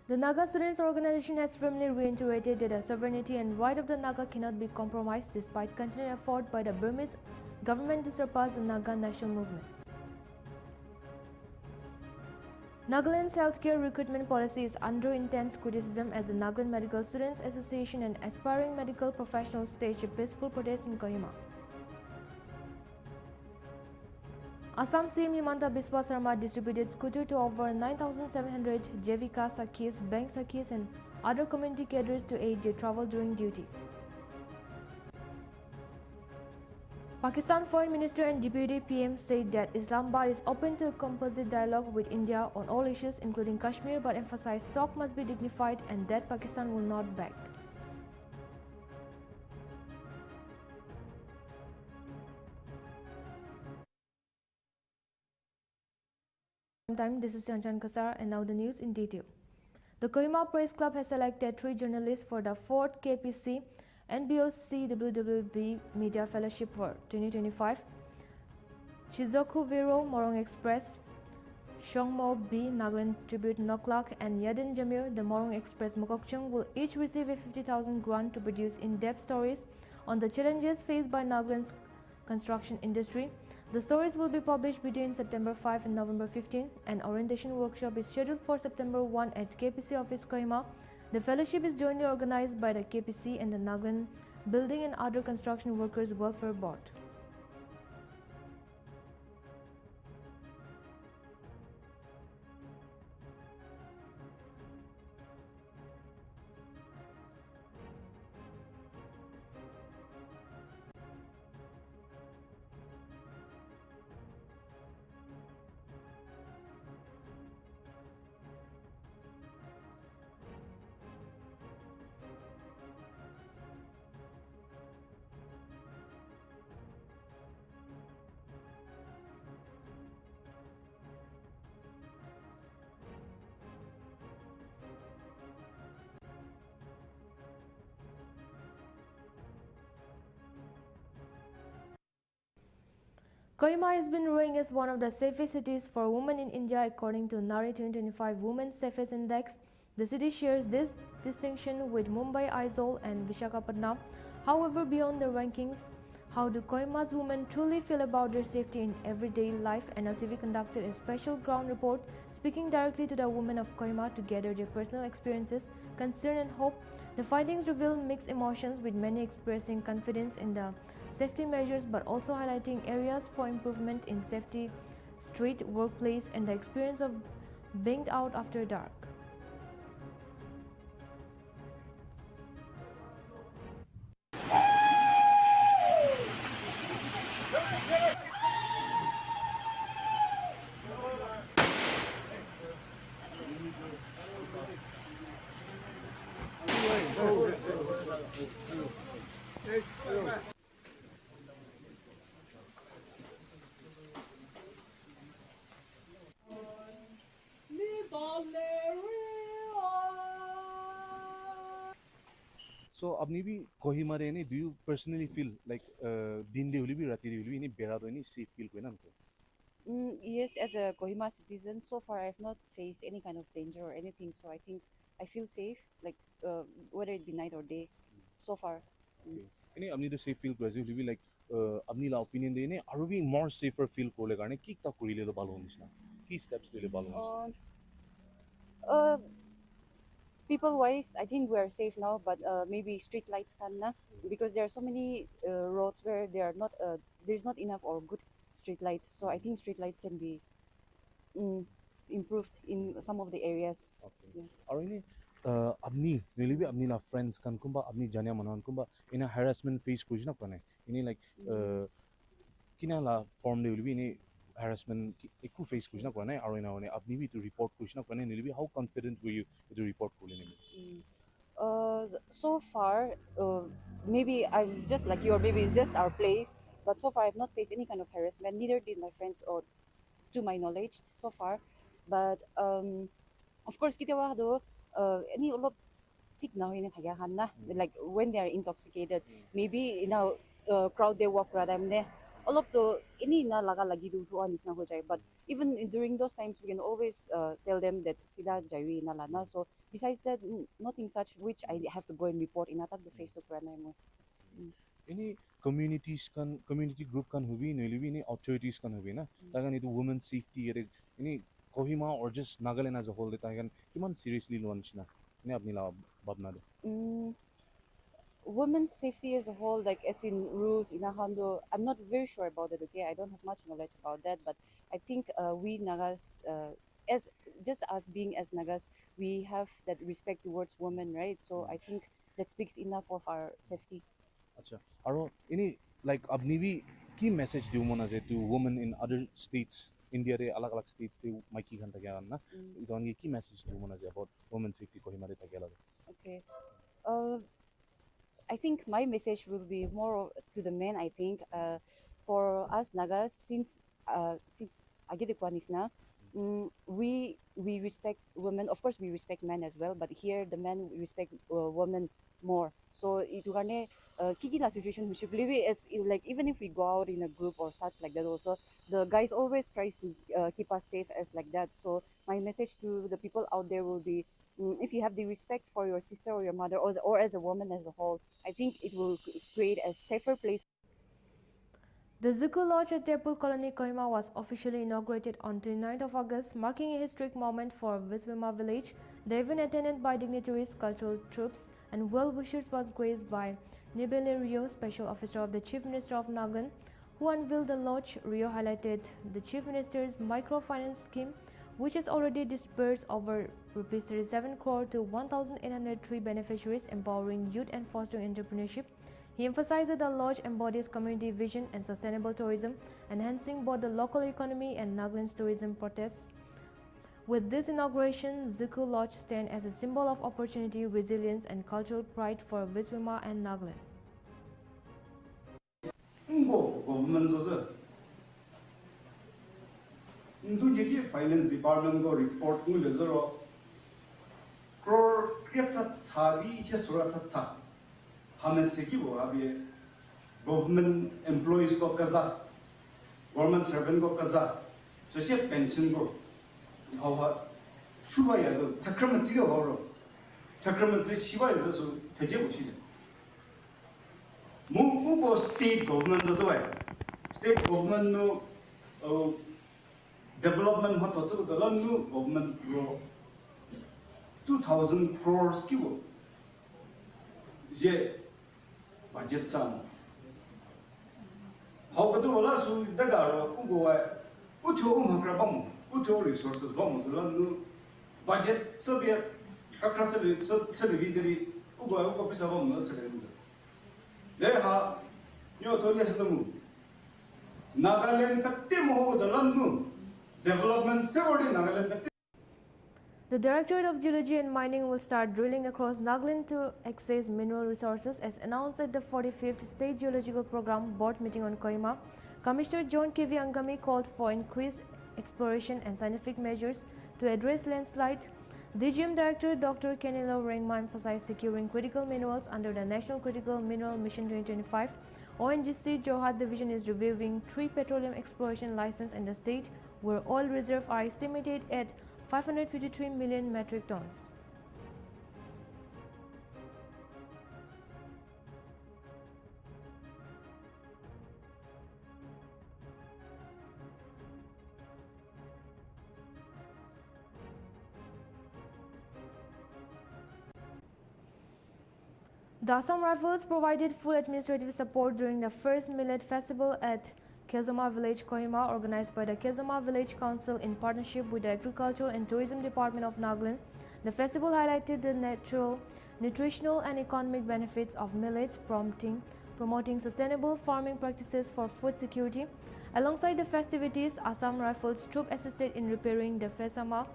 The Naga Students Organization has firmly reiterated that the sovereignty and right of the Naga cannot be compromised despite continued effort by the Burmese government to surpass the Naga national movement. Nagaland's healthcare recruitment policy is under intense criticism as the Nagaland Medical Students Association and aspiring medical professionals stage a peaceful protest in Kohima. Assam CM Himanta Biswa Sarma distributed scooter to over 9,700 Jevika Sakhis, bank Sakhis and other community cadres to aid their travel during duty. Pakistan Foreign Minister and Deputy PM said that Islamabad is open to a composite dialogue with India on all issues including Kashmir but emphasized talk must be dignified and that Pakistan will not back. This is Chanchan Kasar and now the news in detail. The Kohima Press Club has selected 3 journalists for the 4th KPC NBOC WWB Media Fellowship for 2025. Chizoku Viro, Morong Express, Shongmo B, Nagaland Tribute Noklak and Yadin Jamir, the Morong Express Mokokchung will each receive a 50,000 grant to produce in-depth stories on the challenges faced by Nagaland's construction industry. The stories will be published between September 5 and November 15. An orientation workshop is scheduled for September 1 at KPC office Kohima. The fellowship is jointly organized by the KPC and the Nagaland Building and Other Construction Workers Welfare Board. Kohima has been ranked as one of the safest cities for women in India according to NARI 2025 Women's Safest Index. The city shares this distinction with Mumbai, Aizawl and Visakhapatnam. However, beyond the rankings, how do Kohima's women truly feel about their safety in everyday life? Nltv conducted a special ground report speaking directly to the women of Kohima to gather their personal experiences, concern and hope. The findings reveal mixed emotions with many expressing confidence in the safety measures but also highlighting areas for improvement in safety, street, workplace and the experience of being out after dark. So, abni bhi Kohima re do you personally feel like din de huli bhi rati de huli bhi bera do safe feel ko na हमको? Yes, as a Kohima citizen, so far I've not faced any kind of danger or anything. So I think I feel safe, like whether it be night or day. So far. Any abni the safe feel ko as huli bhi like abni la opinion de ne are we more safer feel ko le garne ki ta kuri le do balo nisna ki steps le balo nisna. Uh, People wise, I think we are safe now, but maybe street lights can na, because there are so many roads where there are not there's not enough or good street lights. So I think street lights can be improved in some of the areas. Okay. Yes. Or any abni really be abni la friends kan kumba abni janya manan kumba in a harassment face kuch na pane ini like kina la form de will be any harassment eku face kuch na pane or ina one abni bi to report kuch na pane really be how confident were you to report kulene So far, maybe I'm just like you, or maybe it's just our place. But so far, I've not faced any kind of harassment. Neither did my friends, or to my knowledge, so far. But of course, kita wah do any ulop tik na ini kaya na like when they are intoxicated. Maybe in a crowd they walk radam ne. all of the any na laga lagi du huan is na ho jai. But even during those times, we can always tell them that sida jaiwi na lana. So besides that, nothing such which I have to go and report in atak the Facebook pranay mo. Any communities kan community group kan hubi nilibi any authorities kan hubi na tagan itu women safety any Kohima or just Nagaland as a whole tagan kiman seriously launch na ini apni la babna de. Women's safety as a whole, like as in rules in Ahando, I'm not very sure about it. Okay, I don't have much knowledge about that, but I think we Nagas, as just us being as Nagas, we have that respect towards women, right? So I think that speaks enough of our safety. Acha aro any like apni bi ki message diu mona je to women in other states India re alag alag states te maiki khan thakya na idon ki message diu mona je about women safety Kohima re thakya la. Okay. I think my message will be more to the men. I think for us Nagas, since Agidikwanisna, we respect women. Of course, we respect men as well. But here, the men respect women more. So itu karena kiki na situation we should believe it as like even if we go out in a group or such like that. Also, the guys always tries to keep us safe as like that. So my message to the people out there will be if you have the respect for your sister or your mother or as a woman as a whole, I think it will create a safer place. The Zuku Lodge at Tepul Colony, Kohima was officially inaugurated on 29th of August, marking a historic moment for Viswima village. The event, attended by dignitaries, cultural troops, and well-wishers, was graced by Nibele Rio, Special Officer of the Chief Minister of Nagaland, who unveiled the lodge. Rio highlighted the Chief Minister's microfinance scheme, which has already disbursed over Rs 37 crore to 1,803 beneficiaries, empowering youth and fostering entrepreneurship. He emphasized that the lodge embodies community vision and sustainable tourism, enhancing both the local economy and Nagaland's tourism prospects. With this inauguration, Zuku Lodge stands as a symbol of opportunity, resilience, and cultural pride for Viswima and Nagaland. Finance Department go report mu lezero crore kriya thadi he sura tha hame seki bo abi government employees ko kaza government servant ko kaza so she pension go hawa shuba ya do takram ji go ro takram ji shiba ya so teje bo shi mu go state government do state government no development ho to the new government ro 2,000 crores ki wo je budget sam how ko to wala su daga ro ku go u tho um hakra bam u tho resources bam the new budget so be kakra se be vidri u go pisa bam no se le le ha yo to les no Nagaland patte mo the new development se odi Nagaland. The Directorate of Geology and Mining will start drilling across Nagaland to access mineral resources, as announced at the 45th State Geological Program Board meeting on Kohima. Commissioner John K.V. Angami called for increased exploration and scientific measures to address landslide. DGM Director Dr. Kenelo Rengma emphasized securing critical minerals under the National Critical Mineral Mission 2025. ONGC Jorhat Division is reviewing 3 petroleum exploration licenses in the state, where oil reserves are estimated at 553 million metric tons. The Assam Rifles provided full administrative support during the first Millet Festival at Kezama Village, Kohima, organized by the Kezama Village Council in partnership with the Agricultural and Tourism Department of Nagaland. The festival highlighted the natural, nutritional and economic benefits of millets, promoting sustainable farming practices for food security. Alongside the festivities, Assam Rifles troop assisted in repairing the Fesama,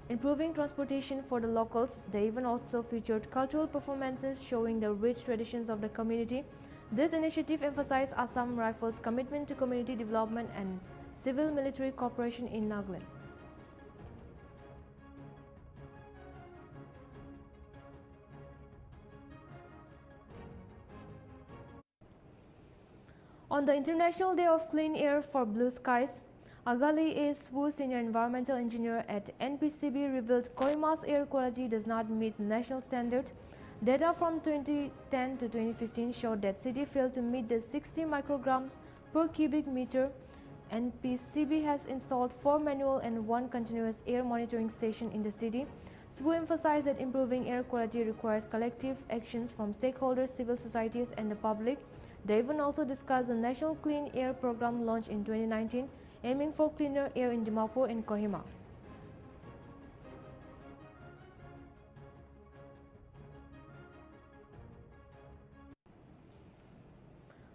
improving transportation for the locals. The event also featured cultural performances showing the rich traditions of the community. This initiative emphasized Assam Rifles' commitment to community development and civil-military cooperation in Nagaland. On the International Day of Clean Air for Blue Skies, Agali A. Swu, senior environmental engineer at NPCB, revealed Kohima's air quality does not meet national standard. Data from 2010 to 2015 showed that city failed to meet the 60 micrograms per cubic meter. NPCB has installed 4 manual and 1 continuous air monitoring station in the city. Swu emphasized that improving air quality requires collective actions from stakeholders, civil societies, and the public. They even also discussed the National Clean Air Program launched in 2019, aiming for cleaner air in Dimapur and Kohima.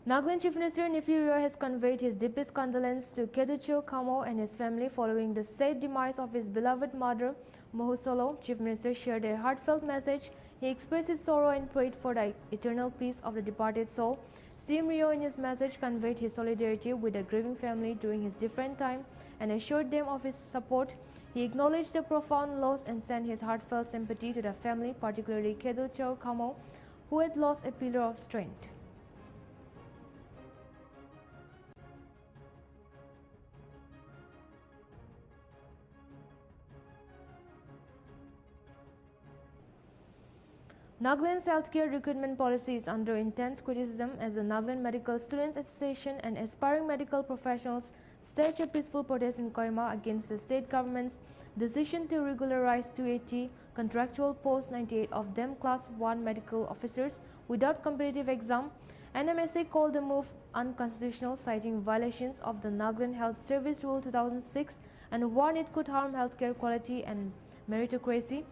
Nagaland Chief Minister Nltv has conveyed his deepest condolences to Keducho Kamo and his family following the sad demise of his beloved mother, Mohusolo. Chief Minister shared a heartfelt message. He expressed his sorrow and prayed for the eternal peace of the departed soul. CM Rio in his message conveyed his solidarity with the grieving family during his different time and assured them of his support. He acknowledged the profound loss and sent his heartfelt sympathy to the family, particularly Keducho Kamo, who had lost a pillar of strength. Nagaland's healthcare recruitment policy is under intense criticism as the Nagaland Medical Students Association and aspiring medical professionals stage a peaceful protest in Kohima against the state government's decision to regularize 280 contractual posts, 98 of them Class 1 medical officers without competitive exam. NMSA called the move unconstitutional, citing violations of the Nagaland Health Service Rule 2006 and warned it could harm healthcare quality and meritocracy.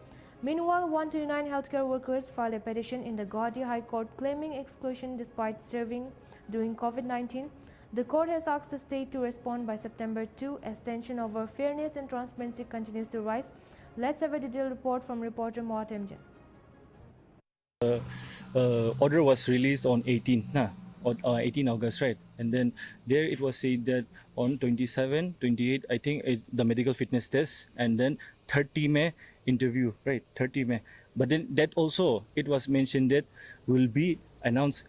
Meanwhile, 129 healthcare workers filed a petition in the Guwahati High Court claiming exclusion despite serving during COVID-19. The court has asked the state to respond by September 2 as tension over fairness and transparency continues to rise. Let's have a detailed report from reporter Moat Temjan. Order was released on 18 August, right? And then there it was said that on 27, 28, I think the medical fitness test, and then 30 May interview, right? 30 May. But then that also, it was mentioned that will be announced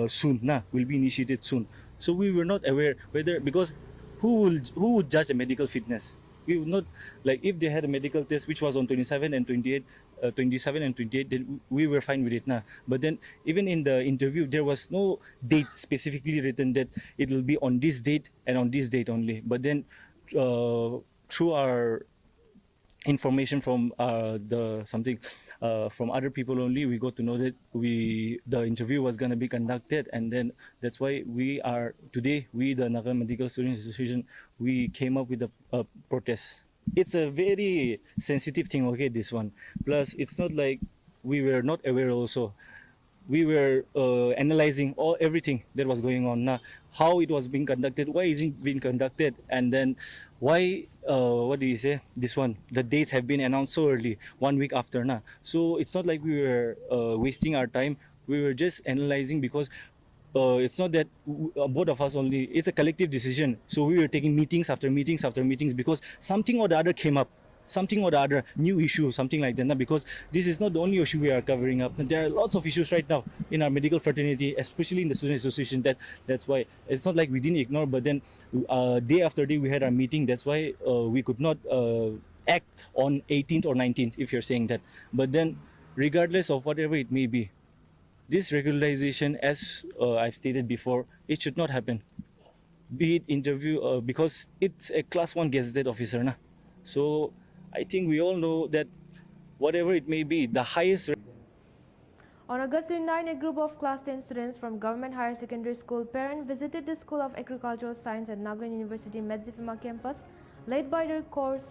soon, will be initiated soon. So we were not aware whether, because who would judge a medical fitness? We would not, like if they had a medical test which was on 27 and 28, 27 and 28, then we were fine with it now. But then even in the interview, there was no date specifically written that it will be on this date and on this date only. But then through our information from from other people only, we got to know that the interview was going to be conducted, and then that's why we are today, we the Nagaland Medical Students Association, we came up with a protest. It's a very sensitive thing, okay, this one. Plus it's not like we were not aware also. We were analyzing everything that was going on now, how it was being conducted, why is it being conducted, and then why what do you say, this one, the dates have been announced so early, 1 week after now. So it's not like we were wasting our time. We were just analyzing, because it's not that both of us only, it's a collective decision. So we were taking meetings after meetings after meetings, because something or the other came up, something or the other new issue, something like that now, because this is not the only issue we are covering up. There are lots of issues right now in our medical fraternity, especially in the student association. That's why it's not like we didn't ignore, but then day after day we had our meeting. That's why we could not act on 18th or 19th, if you're saying that. But then regardless of whatever it may be, this regularization, as I've stated before, it should not happen. Be it interview, because it's a class 1 gazetted officer na. So I think we all know that whatever it may be, the highest. On August 29, a group of class 10 students from Government Higher Secondary School Parent visited the School of Agricultural Science at Nagaland University Medzifima campus. Led by their course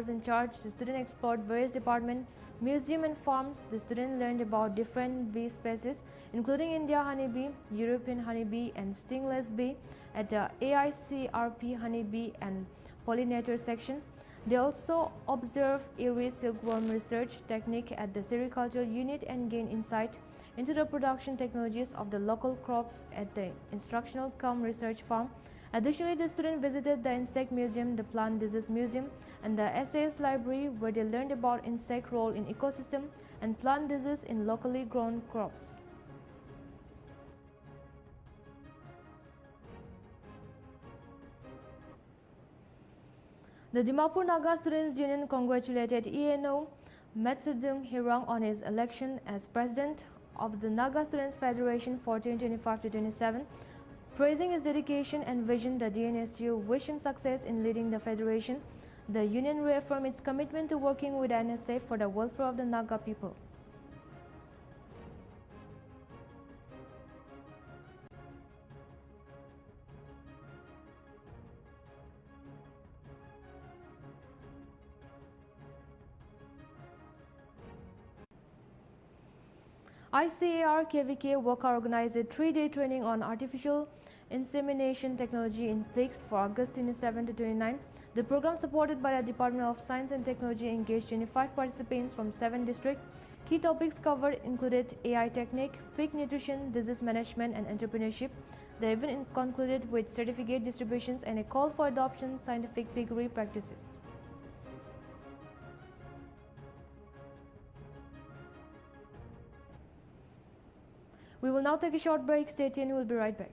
in charge, the student explored various departments, museum and farms. The student learned about different bee species, including India honeybee, European honeybee, and stingless bee at the AICRP honeybee and pollinator section. They also observed iris silkworm research technique at the sericultural unit and gained insight into the production technologies of the local crops at the instructional research farm. Additionally, the students visited the insect museum, the plant disease museum, and the SAS library, where they learned about insect role in ecosystem and plant disease in locally grown crops. The Dimapur Naga Students Union congratulated ENO Metsudung Hirang on his election as president of the Naga Students Federation for 2025-27, praising his dedication and vision. The DNSU wished him success in leading the federation. The union reaffirmed its commitment to working with NSF for the welfare of the Naga people. ICAR KVK Waka organized a 3-day training on artificial insemination technology in pigs for August 27 to 29. The program, supported by the Department of Science and Technology, engaged 25 participants from 7 districts. Key topics covered included AI technique, pig nutrition, disease management, and entrepreneurship. The event concluded with certificate distributions and a call for adoption scientific piggery practices. We will now take a short break. Stay tuned, we'll be right back.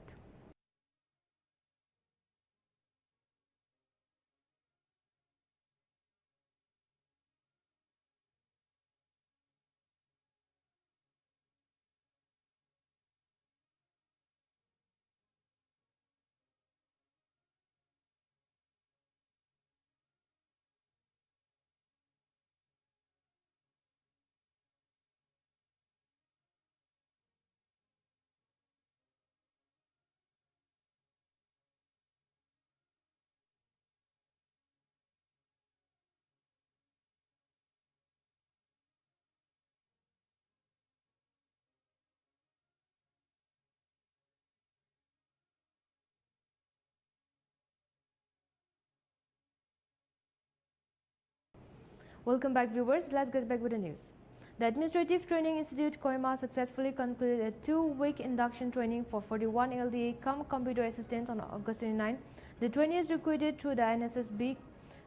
Welcome back, viewers. Let's get back with the news. The Administrative Training Institute Kohima successfully concluded a 2-week induction training for 41 LDA computer assistants on August 29. The training is recruited through the NSSB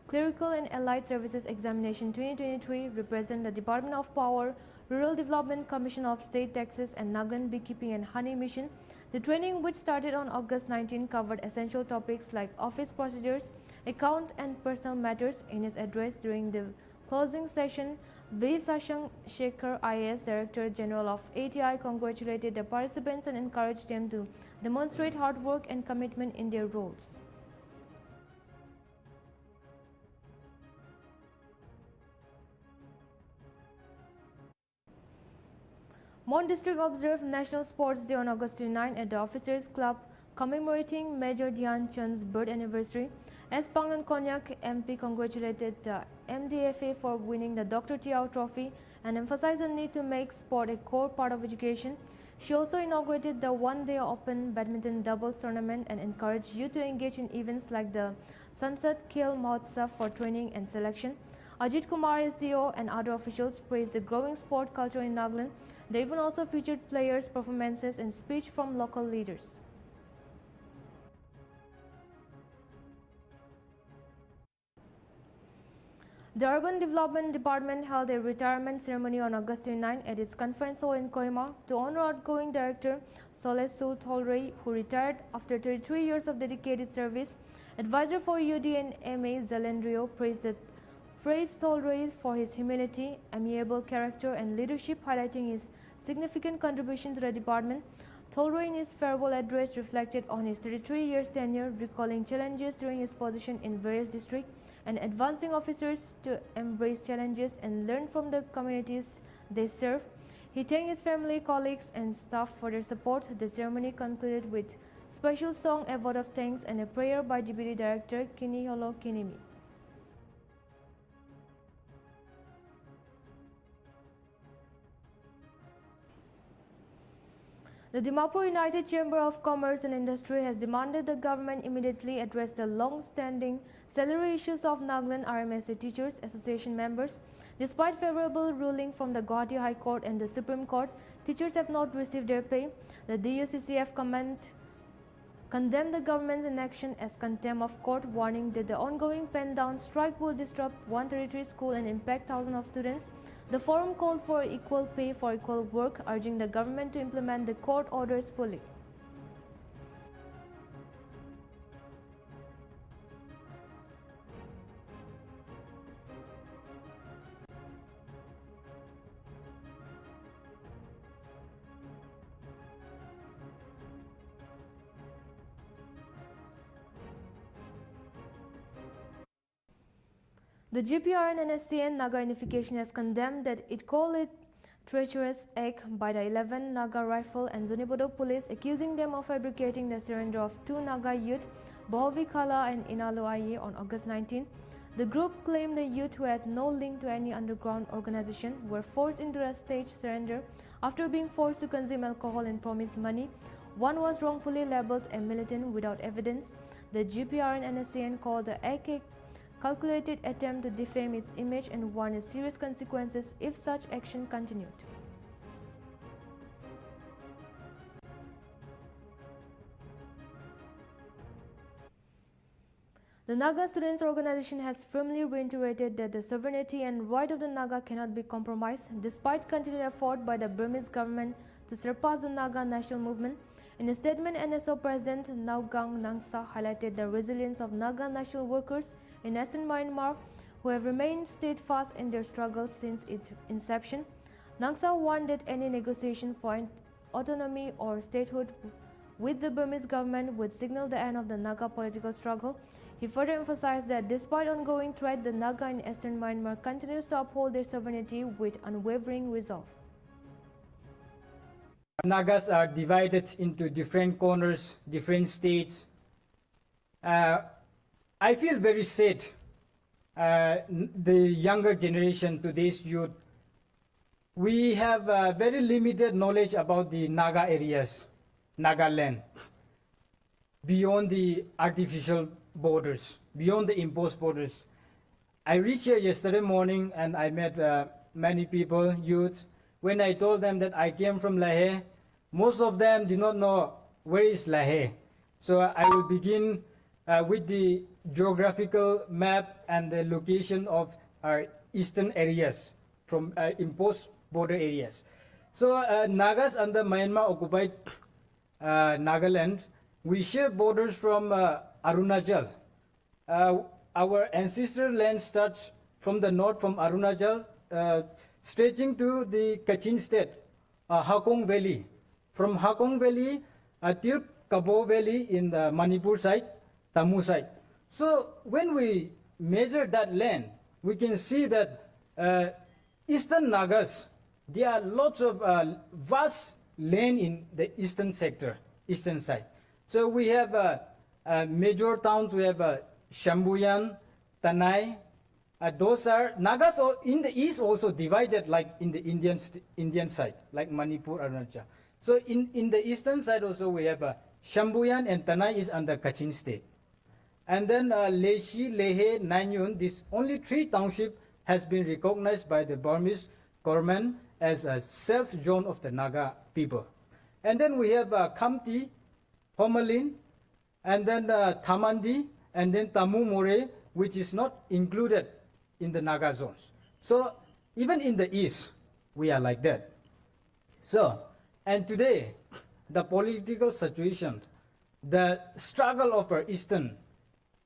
Clerical and Allied Services Examination 2023, represent the Department of Power, Rural Development Commission of State Taxes, and Nagaland Beekeeping and Honey Mission. The training, which started on August 19, covered essential topics like office procedures, account, and personal matters. In his address during the closing session, V. Sashang Shekhar, IAS Director General of ATI, congratulated the participants and encouraged them to demonstrate hard work and commitment in their roles. Mon District observed National Sports Day on August 29 at the Officers Club, commemorating Major Dhyan Chand's birth anniversary. As Pangnan Konyak MP congratulated the MDFA for winning the Dr. Tiao Trophy and emphasized the need to make sport a core part of education. She also inaugurated the one-day open badminton doubles tournament and encouraged youth to engage in events like the Sunset Khel Mahotsav for training and selection. Ajit Kumar SDO and other officials praised the growing sport culture in Nagaland. The event also featured players' performances and speech from local leaders. The Urban Development Department held a retirement ceremony on August 29 at its conference hall in Kohima to honor outgoing Director Solesul Tolrey, who retired after 33 years of dedicated service. Advisor for UD and MA Zalendrio praised Tolrey for his humility, amiable character, and leadership, highlighting his significant contribution to the department. Tolrey, in his farewell address, reflected on his 33 years tenure, recalling challenges during his position in various districts and advancing officers to embrace challenges and learn from the communities they serve. He thanked his family, colleagues, and staff for their support. The ceremony concluded with special song, a vote of thanks, and a prayer by Deputy Director Kiniholo Kinimi. The Dimapur United Chamber of Commerce and Industry has demanded the government immediately address the long-standing salary issues of Nagaland RMSA Teachers Association members. Despite favorable ruling from the Guwahati High Court and the Supreme Court, teachers have not received their pay. The DUCCF condemned the government's inaction as contempt of court, warning that the ongoing pen-down strike will disrupt one tertiary school and impact thousands of students. The forum called for equal pay for equal work, urging the government to implement the court orders fully. The GPRN and SCN Naga Unification has condemned that it called it treacherous act by the 11 Naga Rifle and Zunibodo police, accusing them of fabricating the surrender of 2 Naga youth, Bohovi Kala and Inalo Aye, on August 19. The group claimed the youth, who had no link to any underground organization, were forced into a staged surrender after being forced to consume alcohol and promised money. One was wrongfully labeled a militant without evidence. The GPRN and SCN called the act a calculated attempt to defame its image and warned of serious consequences if such action continued. The Naga Students Organization has firmly reiterated that the sovereignty and right of the Naga cannot be compromised, despite continued effort by the Burmese government to surpass the Naga national movement. In a statement, NSO President Naugang Nangsa highlighted the resilience of Naga national workers in Eastern Myanmar, who have remained steadfast in their struggle since its inception. Nangsa warned that any negotiation for autonomy or statehood with the Burmese government would signal the end of the Naga political struggle. He further emphasized that despite ongoing threat, the Naga in Eastern Myanmar continues to uphold their sovereignty with unwavering resolve. Nagas are divided into different corners, different states. I feel very sad. The younger generation, today's youth, we have very limited knowledge about the Naga areas, Naga land, beyond the artificial borders, beyond the imposed borders. I reached here yesterday morning and I met many people, youths. When I told them that I came from Lahe, most of them did not know where is Lahe. So I will begin with the geographical map and the location of our eastern areas from imposed border areas. So Nagas under Myanmar occupied Nagaland, we share borders from Arunachal. Our ancestral land starts from the north, from Arunachal, stretching to the Kachin state, Hakong Valley. From Hakong Valley till Kabo Valley in the Manipur side, Tamu side. So when we measure that land, we can see that eastern Nagas, there are lots of vast land in the eastern sector, eastern side. So we have major towns, we have Shambuyan, Tanai. Those are Nagas in the east also divided like in the Indian side, like Manipur, Arunachal. So in the eastern side also we have Shambuyan and Tanai is under Kachin state. And then Leshi, Lehe, Nanyun, this only 3 township has been recognized by the Burmese government as a self-zone of the Naga people. And then we have Kamti, Homalin, and then Tamandi, and then Tamu More, which is not included in the Naga zones. So even in the east, we are like that. So, and today, the political situation, the struggle of our eastern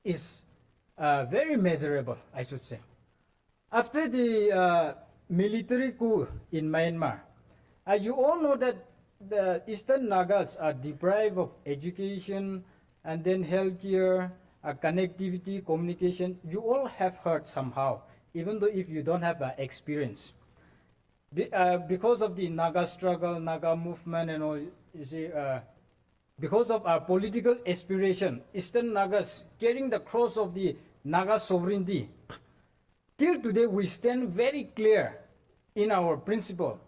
is very measurable, I should say. After the military coup in Myanmar, you all know that the eastern Nagas are deprived of education and then healthcare, connectivity, communication. You all have heard somehow, even though if you don't have experience. Because of the Naga struggle, Naga movement and all, you see, because of our political aspiration, Eastern Nagas carrying the cross of the Naga sovereignty, till today we stand very clear in our principle.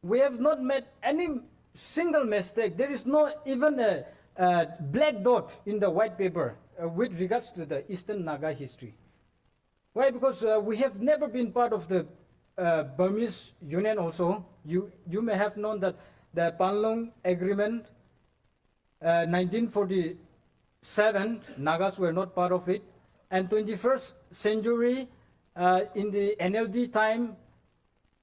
We have not made any single mistake. There is not even a black dot in the white paper with regards to the Eastern Naga history. Why? Because we have never been part of the Burmese Union also. You may have known that the Panlong Agreement, 1947, Nagas were not part of it. And 21st century, in the NLD time,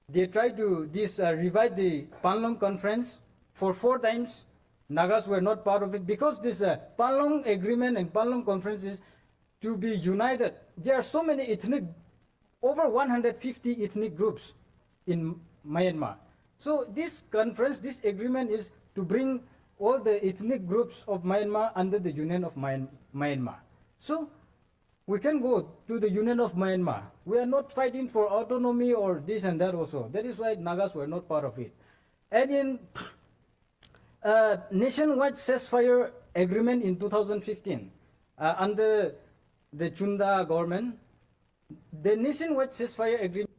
they tried to revive the Panlong Conference. For 4 times, Nagas were not part of it because this Panlong Agreement and Panlong Conference is to be united. There are so many ethnic, over 150 ethnic groups in Myanmar. So this conference, this agreement is to bring all the ethnic groups of Myanmar under the Union of Myanmar. So We can go to the Union of Myanmar. We are not fighting for autonomy or this and that also. That is why Nagas were not part of it. And in nationwide ceasefire agreement in 2015, under the Chunda government, the nationwide ceasefire agreement.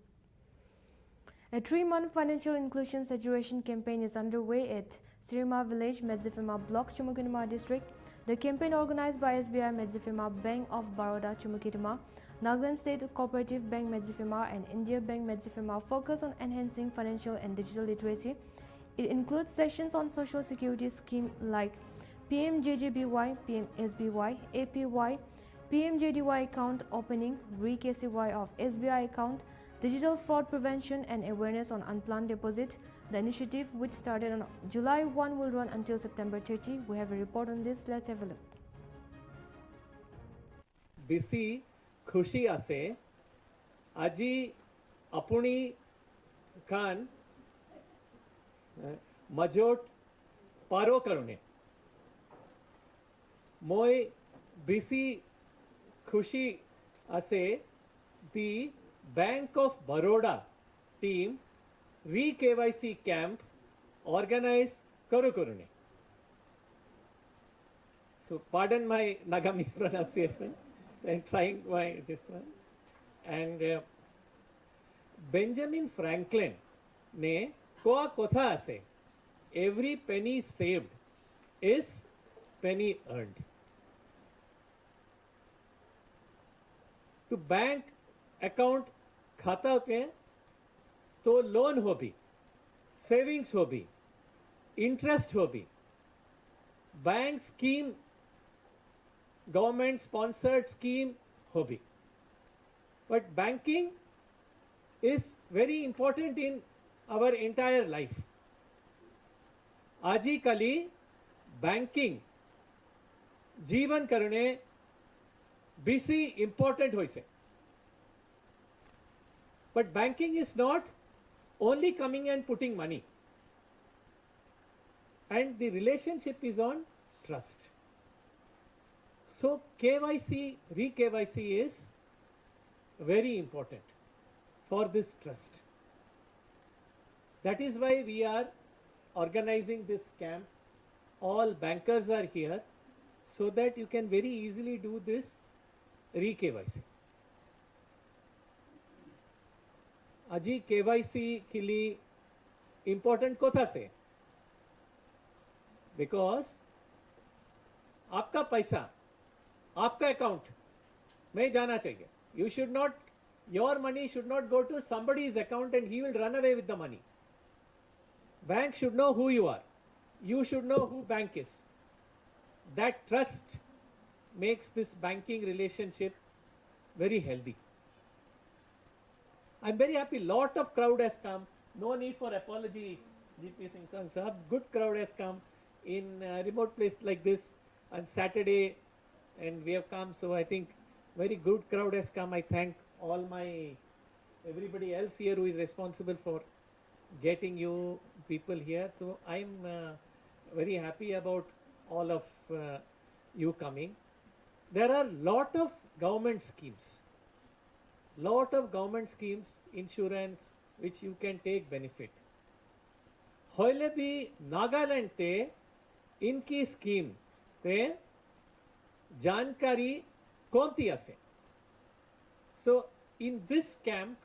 A 3-month financial inclusion saturation campaign is underway at Sirima Village, Medzifema Block, Chumukinima District. The campaign, organized by SBI Medzifema Bank of Baroda, Chumukinima, Nagaland State Cooperative Bank Medzifema, and India Bank Medzifema, focus on enhancing financial and digital literacy. It includes sessions on social security scheme like PMJJBY, PMSBY, APY, PMJDY account opening, re-KCY of SBI account, digital fraud prevention and awareness on unplanned deposit. The initiative, which started on July 1, will run until September 30. We have a report on this. Let's have a look. BC खुशी आसे आजी अपनी खान मजोट पारो करुणे मोय BC खुशी आसे the Bank of Baroda team re-KYC camp organized Karukurune. So pardon my Naga mispronunciation. I'm trying this one. And Benjamin Franklin ne koa kotha ase, every penny saved is penny earned. To bank account खाता होते हैं तो loan हो भी, savings हो भी, interest हो भी, bank scheme, government sponsored scheme हो भी. But banking is very important in our entire life. आजिकाली बैंकिंग जीवन करने बीसी इंपॉर्टेंट होइसे. But banking is not only coming and putting money. And the relationship is on trust. So KYC, re-KYC is very important for this trust. That is why we are organizing this camp. All bankers are here so that you can very easily do this re-KYC. अजी KYC के लिए important कोथा से, because आपका पैसा आपका account में जाना चाहिए. You should not, your money should not go to somebody's account and he will run away with the money. Bank should know who you are. You should know who bank is. That trust makes this banking relationship very healthy. I'm very happy. Lot of crowd has come. No need for apology, GP Singh Sang Sahab. Good crowd has come in a remote place like this on Saturday, and we have come. So I think very good crowd has come. I thank all everybody else here who is responsible for getting you people here. So I'm very happy about all of you coming. There are lot of government schemes. Lot of government schemes, insurance, which you can take benefit. होले भी नागालैंड ते इनकी scheme ते जानकारी कौनती असे. So in this camp,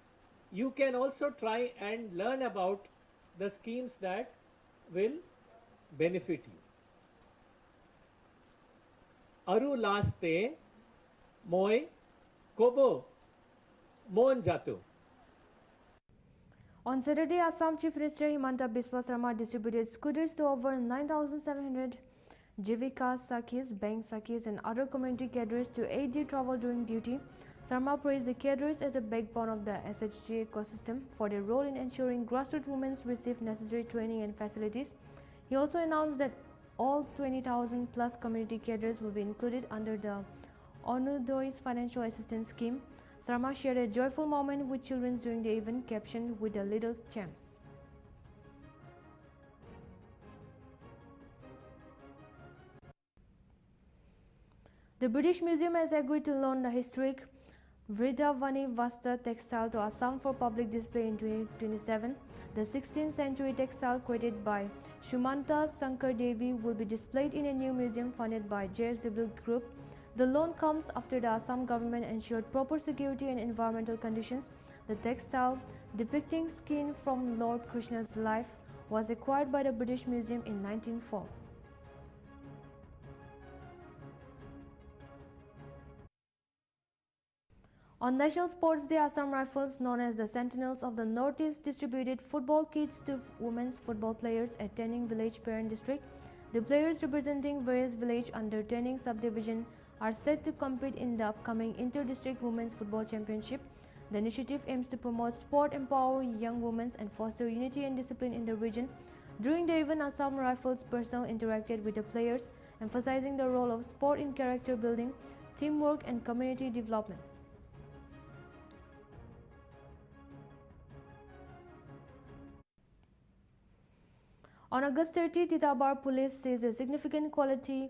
you can also try and learn about the schemes that will benefit you. Aru last te moy kobo Mohan Jatu. On Saturday, Assam Chief Minister Himanta Biswa Sarma distributed scooters to over 9,700 Jivika Sakhis, bank Sakhis and other community cadres to aid their travel during duty. Sarma praised the cadres as the backbone of the SHG ecosystem for their role in ensuring grassroots women receive necessary training and facilities. He also announced that all 20,000 plus community cadres will be included under the Onudoi's financial assistance scheme. Sarma shared a joyful moment with children during the event, captioned with the little champs. The British Museum has agreed to loan the historic Vrindavanee Vasta textile to Assam for public display in 2027. The 16th century textile created by Shumanta Sankar Devi will be displayed in a new museum funded by JSW Group. The loan comes after the Assam government ensured proper security and environmental conditions. The textile, depicting scenes from Lord Krishna's life, was acquired by the British Museum in 1904. On National Sports Day, Assam Rifles, known as the Sentinels of the Northeast, distributed football kits to women's football players at Tening Village Parent District. The players representing various villages under Tening subdivision are set to compete in the upcoming Inter-District Women's Football Championship. The initiative aims to promote sport, empower young women, and foster unity and discipline in the region. During the event, Assam Rifles personnel interacted with the players, emphasizing the role of sport in character building, teamwork, and community development. On August 30, Titabar police seized a significant quantity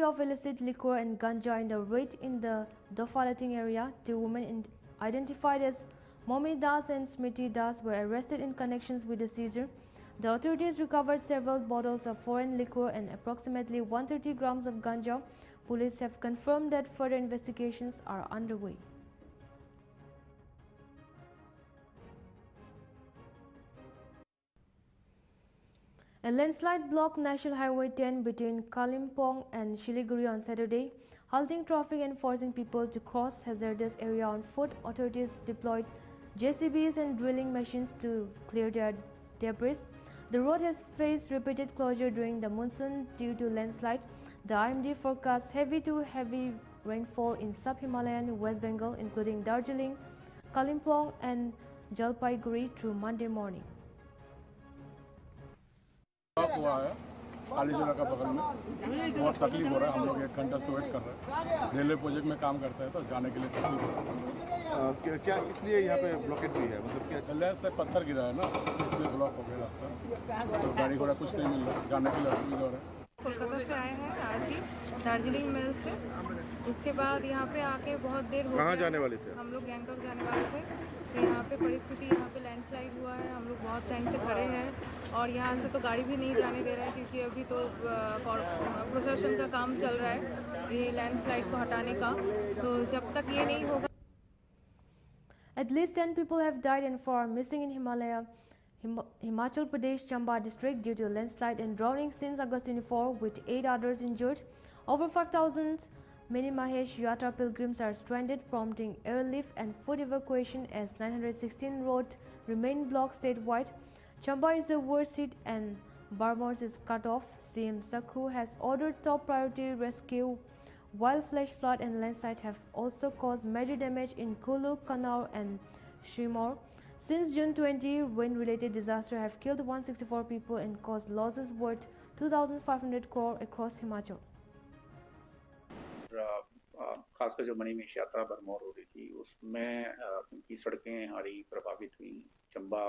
of illicit liquor and ganja in the raid in the Dofalating area. Two women identified as Momi Das and Smriti Das were arrested in connection with the seizure. The authorities recovered several bottles of foreign liquor and approximately 130 grams of ganja. Police have confirmed that further investigations are underway. A landslide blocked National Highway 10 between Kalimpong and Siliguri on Saturday, halting traffic and forcing people to cross hazardous area on foot. Authorities deployed JCBs and drilling machines to clear their debris. The road has faced repeated closure during the monsoon due to landslide. The IMD forecasts heavy to heavy rainfall in sub-Himalayan West Bengal, including Darjeeling, Kalimpong and Jalpaiguri through Monday morning. हुआ है काली जगह का बगल में बहुत तकलीफ हो रहा है। हम लोग 1 घंटा से वेट कर रहे हैं। रेलवे प्रोजेक्ट में काम करता है तो जाने के लिए तकलीफ हो रहा है। क्या इसलिए यहाँ पे ब्लॉकेट हुई है, मतलब क्या लैंड से पत्थर गिरा है ना, इसलिए ब्लॉक हो गया रास्ता, तो गाड़ी घोड़ा कुछ नहीं मिल रहा, जाने के लिए असुविधा हो रहा है। कोलकाता से आए हैं आज ही दार्जिलिंग मिल से। उसके बाद यहाँ पे आके बहुत देर हो कहाँ गया। जाने वाले थे? हम लोग गैंगटॉक जाने वाले थे। तो यहाँ पे परिस्थिति, यहाँ पे लैंडस्लाइड हुआ है। हम लोग बहुत टाइम से खड़े हैं और यहाँ से तो गाड़ी भी नहीं जाने दे रहा है क्योंकि अभी तो प्रशासन का काम चल रहा है ये लैंडस्लाइड को हटाने का। तो जब तक ये नहीं होगा। At least 10 people have died and 4 are missing in Himachal Pradesh Chamba district due to landslide and drowning since August 24, with 8 others injured. Over 5,000 Mini Mahesh Yatra pilgrims are stranded, prompting airlift and food evacuation as 916 roads remain blocked statewide. Chamba is the worst hit and Barmors is cut off. CM Sakhu has ordered top priority rescue, while flash flood and landslide have also caused major damage in Kulu, Kannauр and Shrimor. Since June 20, rain-related disasters have killed 164 people and caused losses worth 2,500 crore across Himachal. खासकर जो मणिमहेश यात्रा भरमौर हो रही थी उसमें उनकी सड़कें हमारी प्रभावित हुई। चंबा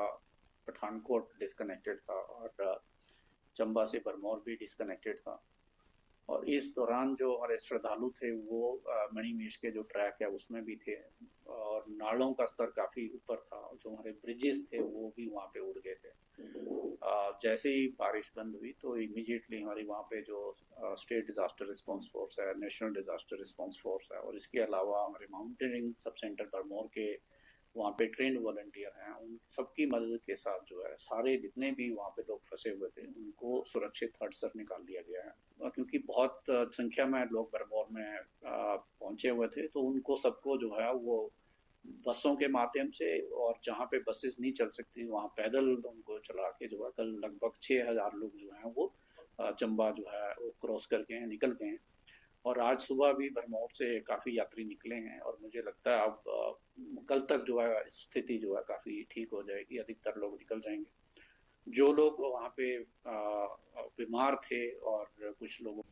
पठानकोट डिस्कनेक्टेड था और चंबा से भरमौर भी डिस्कनेक्टेड था। और इस दौरान जो हमारे श्रद्धालु थे वो मणिमहेश के जो ट्रैक है उसमें भी थे और नालों का स्तर काफ़ी ऊपर था। जो हमारे ब्रिजेस थे वो भी वहाँ पे उड़ गए थे। जैसे ही बारिश बंद हुई तो इमीडिएटली हमारी वहाँ पे जो स्टेट डिज़ास्टर रिस्पांस फोर्स है, नेशनल डिज़ास्टर रिस्पांस फोर्स है और इसके अलावा हमारे माउंटेनिंग सब सेंटर भरमौर के वहाँ पे ट्रेंड वॉलंटियर हैं, उन सबकी मदद के साथ जो है सारे जितने भी वहाँ पे लोग फंसे हुए थे उनको सुरक्षित हटसर निकाल दिया गया है। क्योंकि बहुत संख्या में लोग भरमौर में पहुँचे हुए थे तो उनको सबको जो है वो बसों के माध्यम से और जहाँ पे बसेस नहीं चल सकती वहाँ पैदल उनको चला के जो है कल लगभग 6,000 लोग जो हैं वो चंबा जो है वो क्रॉस करके निकल गए हैं। और आज सुबह भी भरमौर से काफ़ी यात्री निकले हैं और मुझे लगता है अब कल तक जो है स्थिति जो है काफ़ी ठीक हो जाएगी, अधिकतर लोग निकल जाएंगे। जो लोग वहाँ पे बीमार थे और कुछ लोग।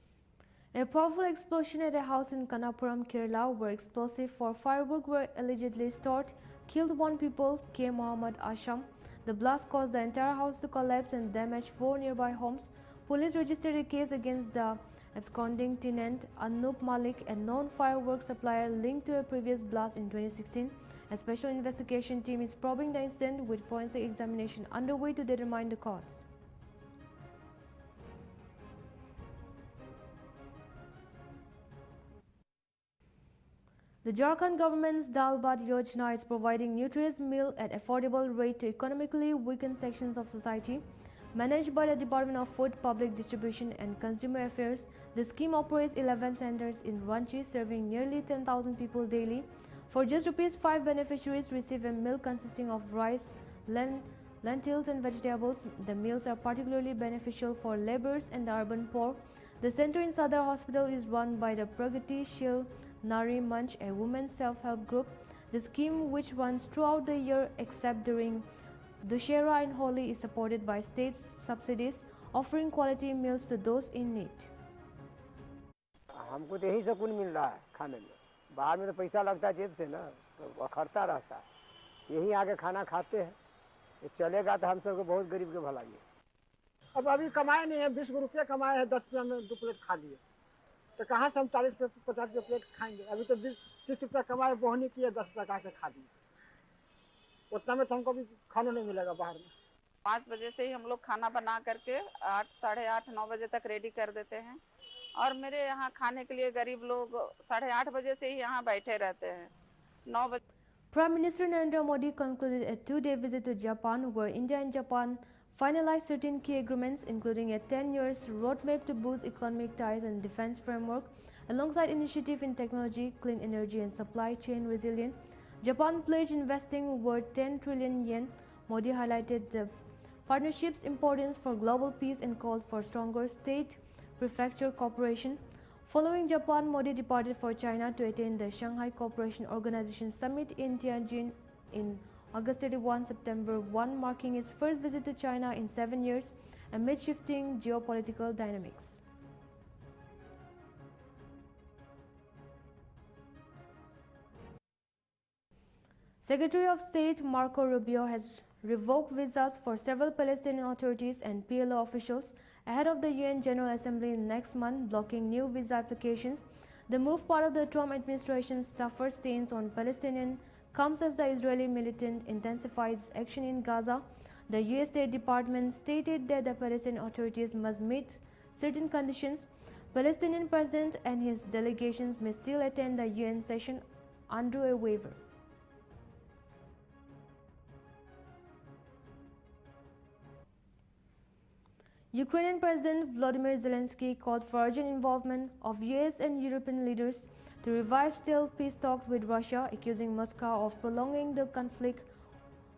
A powerful explosion at a house in Kanapuram, Kerala, where explosives for fireworks were allegedly stored, killed 1 people, K. Mohammed Asham. The blast caused the entire house to collapse and damaged 4 nearby homes. Police registered a case against the absconding tenant Anup Malik, a known fireworks supplier linked to a previous blast in 2016. A special investigation team is probing the incident with forensic examination underway to determine the cause. The Jharkhand government's Dal Bhat Yojana is providing nutritious meal at affordable rate to economically weakened sections of society. Managed by the Department of Food, Public Distribution and Consumer Affairs, the scheme operates 11 centers in Ranchi, serving nearly 10,000 people daily. For just ₹5, beneficiaries receive a meal consisting of rice, lentils and vegetables. The meals are particularly beneficial for laborers and the urban poor. The center in Sadar Hospital is run by the Pragati Shil Nari Manch, a women's self-help group. The scheme, which runs throughout the year except during Dussehra and Holi, is supported by state subsidies, offering quality meals to those in need. हमको तो यही सुकून मिल रहा है खाने में, बाहर में तो पैसा लगता है जेब से ना, तो खर्चा रहता है। यही आके खाना खाते हैं, ये चलेगा तो हम सबको बहुत गरीब के भलाई है। अब अभी कमाए नहीं है, 20 रुपये कमाए हैं, 10 रुपये में 2 प्लेट खा लिए, तो कहाँ से हम 40 रुपये 50 रुपये प्लेट खाएंगे। अभी तो 30 रुपये कमाए, बोहनी किए, 10 रुपये का खा दिए, उतना में तो हमको भी खाना नहीं मिलेगा बाहर में। 5 बजे से ही हम लोग खाना बना करके 8, साढ़े 8, 9 बजे तक रेडी कर देते हैं, और मेरे यहाँ खाने के लिए गरीब लोग 8:30 बजे से ही यहाँ बैठे रहते हैं। 9 बजे Prime Minister Narendra Modi concluded a 2-day visit to Japan, where India and Japan finalized certain key agreements, including a 10-year roadmap to boost economic ties and defense framework, alongside initiatives in technology, clean energy and supply chain resilience. Japan pledged investing over 10 trillion yen. Modi highlighted the partnership's importance for global peace and called for stronger state-prefecture cooperation. Following Japan, Modi departed for China to attend the Shanghai Cooperation Organization Summit in Tianjin in August 31, September 1, marking his first visit to China in 7 years amid shifting geopolitical dynamics. Secretary of State Marco Rubio has revoked visas for several Palestinian authorities and PLO officials ahead of the UN General Assembly next month, blocking new visa applications. The move, part of the Trump administration's tougher stance on Palestinians, comes as the Israeli militant intensifies action in Gaza. The US State Department stated that the Palestinian authorities must meet certain conditions. Palestinian president and his delegations may still attend the UN session under a waiver. Ukrainian President Volodymyr Zelensky called for urgent involvement of US and European leaders to revive stalled peace talks with Russia, accusing Moscow of prolonging the conflict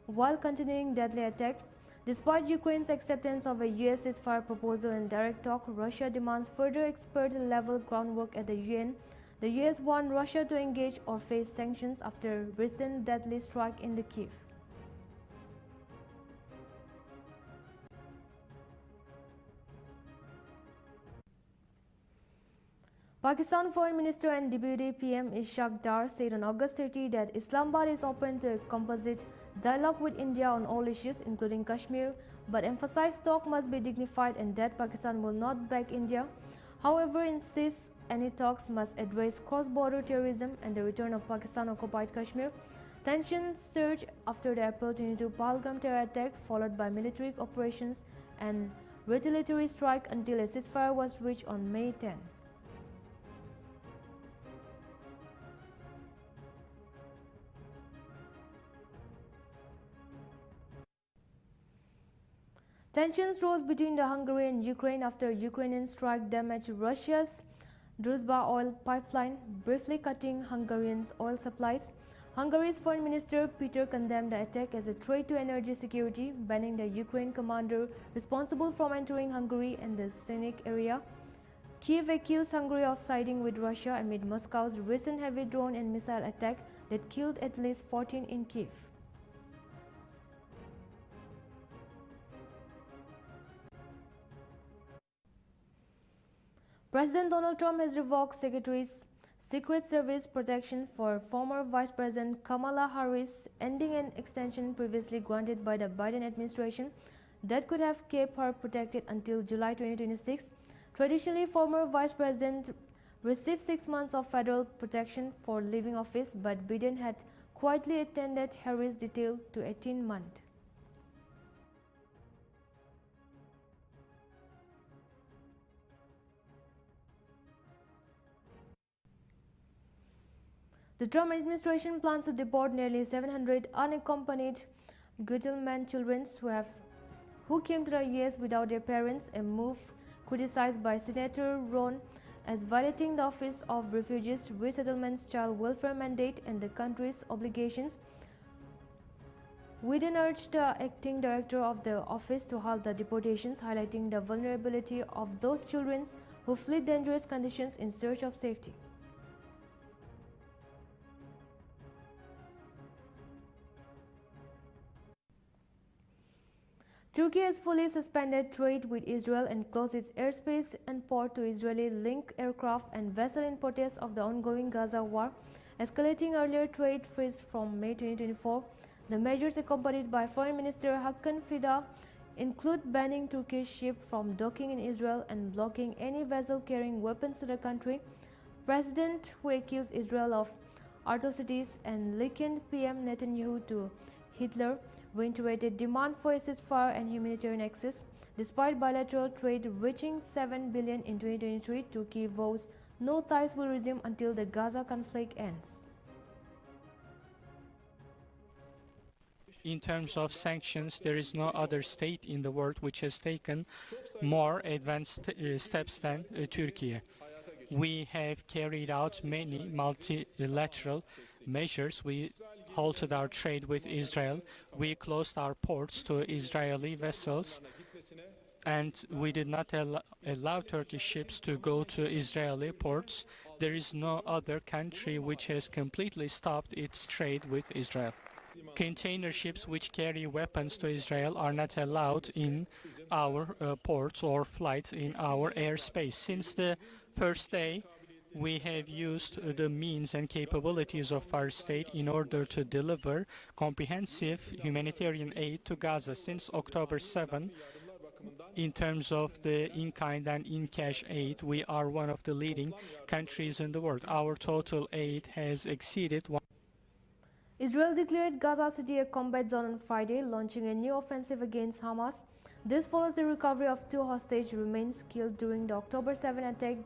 while continuing deadly attack. Despite Ukraine's acceptance of a US ceasefire proposal and direct talk, Russia demands further expert-level groundwork at the UN. The US warned Russia to engage or face sanctions after recent deadly strike in the Kyiv. Pakistan Foreign Minister and Deputy PM Ishaq Dar said on August 30 that Islamabad is open to a composite dialogue with India on all issues, including Kashmir, but emphasized talk must be dignified and that Pakistan will not back India. However, insists any talks must address cross-border terrorism and the return of Pakistan-occupied Kashmir. Tensions surged after the April 22 Pahalgam terror attack, followed by military operations and retaliatory strike until a ceasefire was reached on May 10. Tensions rose between Hungary and Ukraine after Ukrainian strike damaged Russia's Druzhba oil pipeline, briefly cutting Hungarian oil supplies. Hungary's foreign minister Peter condemned the attack as a threat to energy security, banning the Ukraine commander responsible from entering Hungary and the Scenic area. Kyiv accused Hungary of siding with Russia amid Moscow's recent heavy drone and missile attack that killed at least 14 in Kyiv. President Donald Trump has revoked Secret Service protection for former Vice President Kamala Harris, ending an extension previously granted by the Biden administration that could have kept her protected until July 2026. Traditionally, former Vice President received 6 months of federal protection for leaving office, but Biden had quietly extended Harris' detail to 18 months. The Trump administration plans to deport nearly 700 unaccompanied Guatemalan children who came to the U.S. without their parents, a move criticized by Senator Ron as violating the Office of Refugees Resettlement's child welfare mandate and the country's obligations. Biden urged the acting director of the office to halt the deportations, highlighting the vulnerability of those children who flee dangerous conditions in search of safety. Turkey has fully suspended trade with Israel and closed its airspace and port to Israeli-linked aircraft and vessels in protest of the ongoing Gaza war, escalating earlier trade freeze from May 2024. The measures, accompanied by Foreign Minister Hakan Fidan, include banning Turkish ships from docking in Israel and blocking any vessel carrying weapons to the country. President who accused Israel of atrocities and likened PM Netanyahu to Hitler reiterated demand for a ceasefire and humanitarian access. Despite bilateral trade reaching $7 billion in 2023, Turkey vows no ties will resume until the Gaza conflict ends. In terms of sanctions, there is no other state in the world which has taken more advanced steps than Turkey. We have carried out many multilateral measures. We halted our trade with Israel. We closed our ports to Israeli vessels, and we did not allow Turkish ships to go to Israeli ports. There is no other country which has completely stopped its trade with Israel. Container ships which carry weapons to Israel are not allowed in our ports or flights in our airspace. Since the first day, we have used the means and capabilities of our state in order to deliver comprehensive humanitarian aid to Gaza. Since October 7, in terms of the in-kind and in-cash aid, we are one of the leading countries in the world. Our total aid has exceeded Israel declared Gaza City a combat zone on Friday, launching a new offensive against Hamas. This follows the recovery of 2 hostage remains killed during the October 7 attack.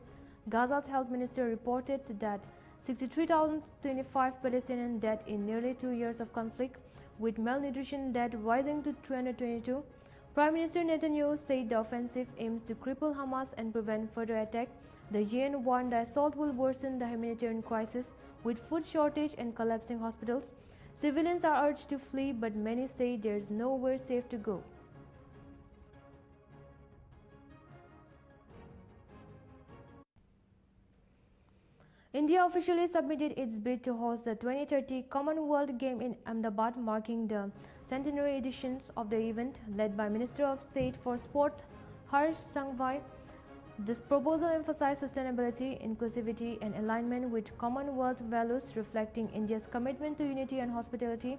Gaza's health minister reported that 63,025 Palestinians dead in nearly 2 years of conflict, with malnutrition death rising to 322. Prime Minister Netanyahu said the offensive aims to cripple Hamas and prevent further attack. The UN warned the assault will worsen the humanitarian crisis with food shortage and collapsing hospitals. Civilians are urged to flee, but many say there is nowhere safe to go. India officially submitted its bid to host the 2030 Commonwealth Games in Ahmedabad, marking the centenary editions of the event, led by Minister of State for Sport Harsh Sanghvi. This proposal emphasized sustainability, inclusivity, and alignment with Commonwealth values, reflecting India's commitment to unity and hospitality.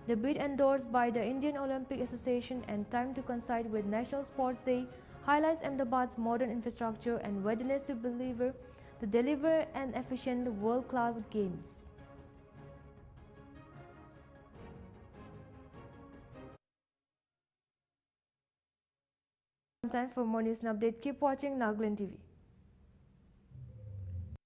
The bid, endorsed by the Indian Olympic Association and timed to coincide with National Sports Day, highlights Ahmedabad's modern infrastructure and readiness to deliver an efficient world-class games. Time for more news and update. Keep watching Nltv.